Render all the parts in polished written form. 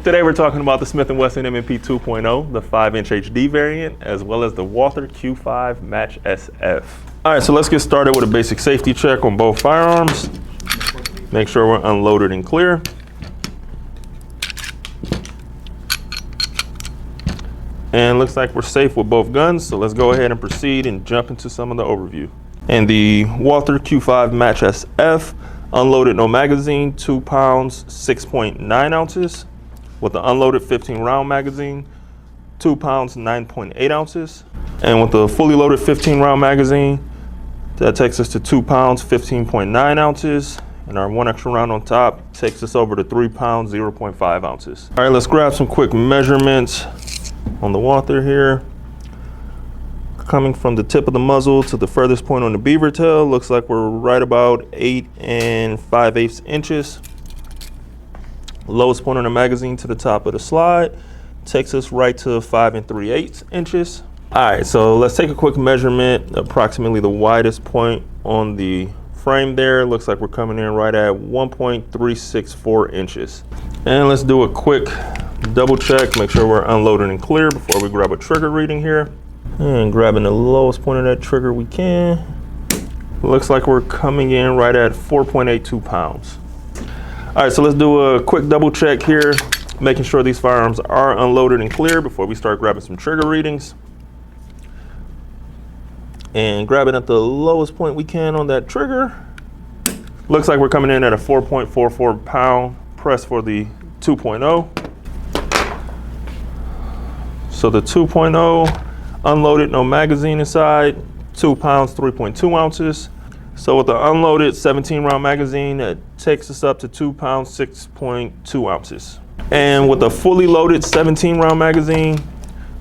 Today we're talking about the Smith & Wesson M&P 2.0, the 5-inch HD variant, as well as the Walther Q5 Match SF. All right, so let's get started with a basic safety check on both firearms. Make sure we're unloaded and clear. And looks like we're safe with both guns, so let's go ahead and proceed and jump into some of the overview. And the Walther Q5 Match SF, unloaded no magazine, 2 pounds, 6.9 ounces. With the unloaded 15 round magazine, 2 pounds, 9.8 ounces. And with the fully loaded 15 round magazine, that takes us to 2 pounds, 15.9 ounces. And our 1 extra round on top takes us over to 3 pounds, 0.5 ounces. All right, let's grab some quick measurements on the Walther here. Coming from the tip of the muzzle to the furthest point on the beaver tail, looks like we're right about 8 5/8 inches. Lowest point on the magazine to the top of the slide takes us right to 5 3/8 inches. All right, so let's take a quick measurement. Approximately the widest point on the frame there. Looks like we're coming in right at 1.364 inches. And let's do a quick double check, make sure we're unloaded and clear before we grab a trigger reading here. And grabbing the lowest point of that trigger we can. Looks like we're coming in right at 4.82 pounds. All right, so let's do a quick double check here, making sure these firearms are unloaded and clear before we start grabbing some trigger readings. And grabbing at the lowest point we can on that trigger. Looks like we're coming in at a 4.44 pound press for the 2.0. So the 2.0, unloaded, no magazine inside, 2 pounds, 3.2 ounces. So with the unloaded 17 round magazine, that takes us up to 2 pounds, 6.2 ounces. And with the fully loaded 17 round magazine,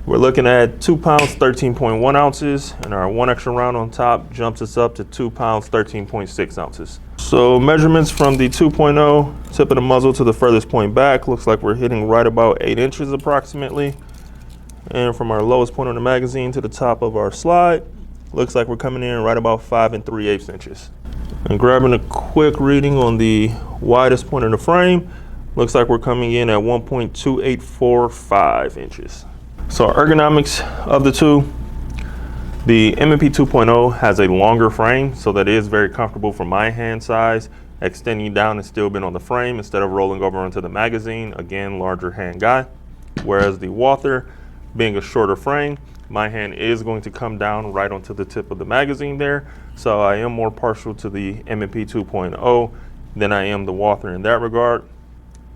we're looking at 2 pounds, 13.1 ounces. And our 1 extra round on top jumps us up to 2 pounds, 13.6 ounces. So measurements from the 2.0, tip of the muzzle to the furthest point back, looks like we're hitting right about 8 inches approximately. And from our lowest point on the magazine to the top of our slide, looks like we're coming in right about 5 3/8 inches. And grabbing a quick reading on the widest point in the frame, looks like we're coming in at 1.2845 inches. So ergonomics of the two, the M&P 2.0 has a longer frame, so that is very comfortable for my hand size, extending down and still being on the frame instead of rolling over onto the magazine. Again, larger hand guy. Whereas the Walther, being a shorter frame, my hand is going to come down right onto the tip of the magazine there. So I am more partial to the M&P 2.0 than I am the Walther in that regard.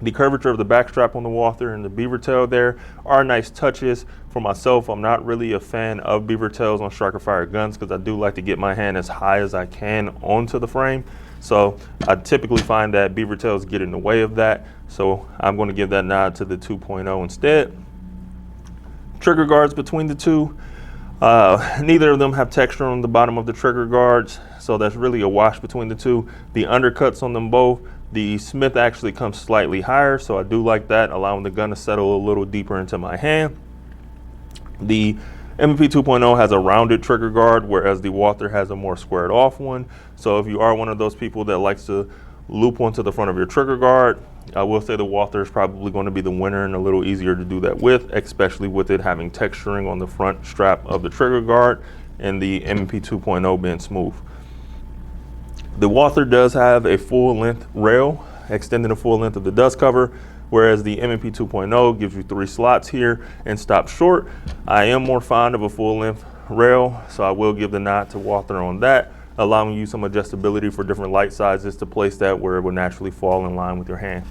The curvature of the back strap on the Walther and the beaver tail there are nice touches. For myself, I'm not really a fan of beaver tails on striker fire guns because I do like to get my hand as high as I can onto the frame. So I typically find that beaver tails get in the way of that. So I'm going to give that nod to the 2.0 instead. Trigger guards between the two, neither of them have texture on the bottom of the trigger guards, so that's really a wash between the two. The undercuts on them both, the Smith actually comes slightly higher, so I do like that, allowing the gun to settle a little deeper into my hand. The M&P 2.0 has a rounded trigger guard, whereas the Walther has a more squared off one. So if you are one of those people that likes to loop onto the front of your trigger guard, I will say the Walther is probably going to be the winner and a little easier to do that with, especially with it having texturing on the front strap of the trigger guard and the M&P 2.0 being smooth. The Walther does have a full length rail, extending the full length of the dust cover, whereas the M&P 2.0 gives you 3 slots here and stops short. I am more fond of a full length rail, so I will give the nod to Walther on that, allowing you some adjustability for different light sizes to place that where it will naturally fall in line with your hand.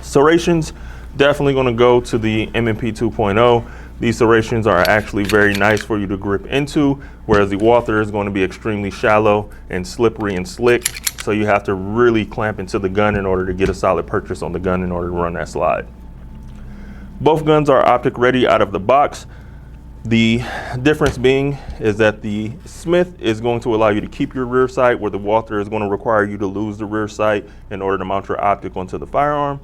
Serrations, definitely going to go to the M&P 2.0. These serrations are actually very nice for you to grip into, whereas the Walther is going to be extremely shallow and slippery and slick. So you have to really clamp into the gun in order to get a solid purchase on the gun in order to run that slide. Both guns are optic ready out of the box. The difference being is that the Smith is going to allow you to keep your rear sight, where the Walther is going to require you to lose the rear sight in order to mount your optic onto the firearm.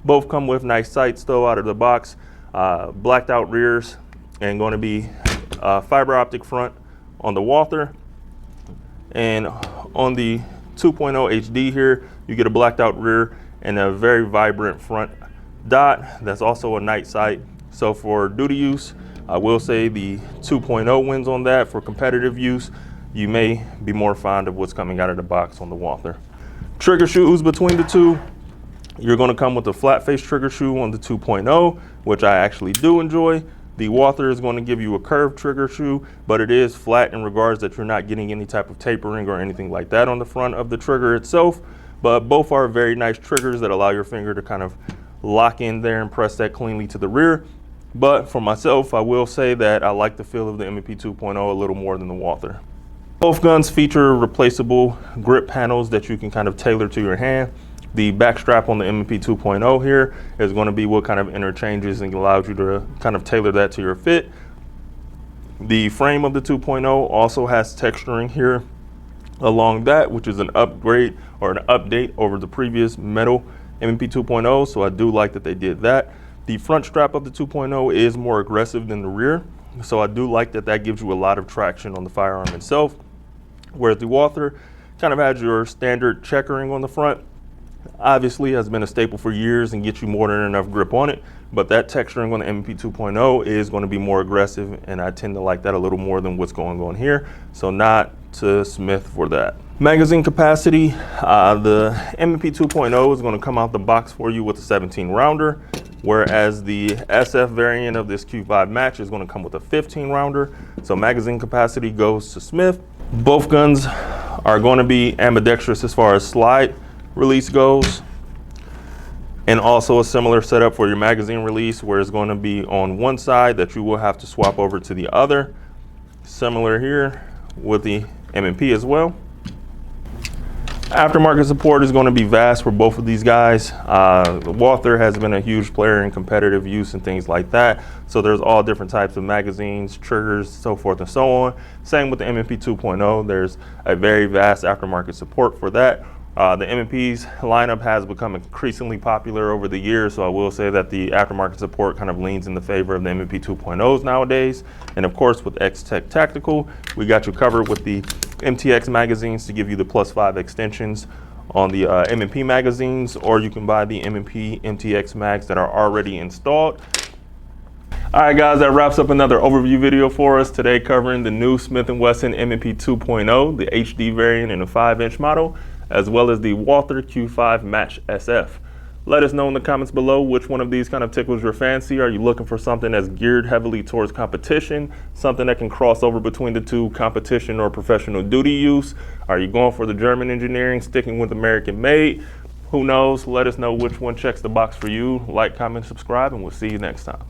Both come with nice sights though out of the box, blacked out rears, and going to be fiber optic front on the Walther. And on the 2.0 HD here, you get a blacked out rear and a very vibrant front dot. That's also a night sight. So for duty use, I will say the 2.0 wins on that. For competitive use, you may be more fond of what's coming out of the box on the Walther. Trigger shoes between the two, you're going to come with a flat face trigger shoe on the 2.0, which I actually do enjoy. The Walther is going to give you a curved trigger shoe, but it is flat in regards that you're not getting any type of tapering or anything like that on the front of the trigger itself. But both are very nice triggers that allow your finger to kind of lock in there and press that cleanly to the rear. But for myself, I will say that I like the feel of the M&P 2.0 a little more than the Walther. Both guns feature replaceable grip panels that you can kind of tailor to your hand. The back strap on the M&P 2.0 here is going to be what kind of interchanges and allows you to kind of tailor that to your fit. The frame of the 2.0 also has texturing here along that, which is an upgrade or an update over the previous metal M&P 2.0, so I do like that they did that. The front strap of the 2.0 is more aggressive than the rear, so I do like that that gives you a lot of traction on the firearm itself, whereas the Walther kind of has your standard checkering on the front. Obviously has been a staple for years and gets you more than enough grip on it, but that texturing on the M&P 2.0 is going to be more aggressive, and I tend to like that a little more than what's going on here, so not to Smith for that. Magazine capacity, the M&P 2.0 is going to come out the box for you with a 17 rounder, whereas the SF variant of this Q5 Match is going to come with a 15 rounder, so magazine capacity goes to Smith. Both guns are going to be ambidextrous as far as slide release goes, and also a similar setup for your magazine release, where it's going to be on one side that you will have to swap over to the other. Similar here with the M&P as well. Aftermarket support is going to be vast for both of these guys. The Walther has been a huge player in competitive use and things like that, so there's all different types of magazines, triggers, so forth and so on. Same with the M&P 2.0, there's a very vast aftermarket support for that. The M&P's lineup has become increasingly popular over the years, so I will say that the aftermarket support kind of leans in the favor of the M&P 2.0s nowadays. And of course, with XTech Tactical, we got you covered with the MTX magazines to give you the +5 extensions on the M&P magazines, or you can buy the M&P MTX mags that are already installed. All right, guys, that wraps up another overview video for us today, covering the new Smith & Wesson M&P 2.0, the HD variant in a 5-inch model, as well as the Walther Q5 Match SF. Let us know in the comments below which one of these kind of tickles your fancy. Are you looking for something that's geared heavily towards competition, something that can cross over between the two, competition or professional duty use? Are you going for the German engineering, sticking with American made? Who knows? Let us know which one checks the box for you. Like, comment, subscribe, and we'll see you next time.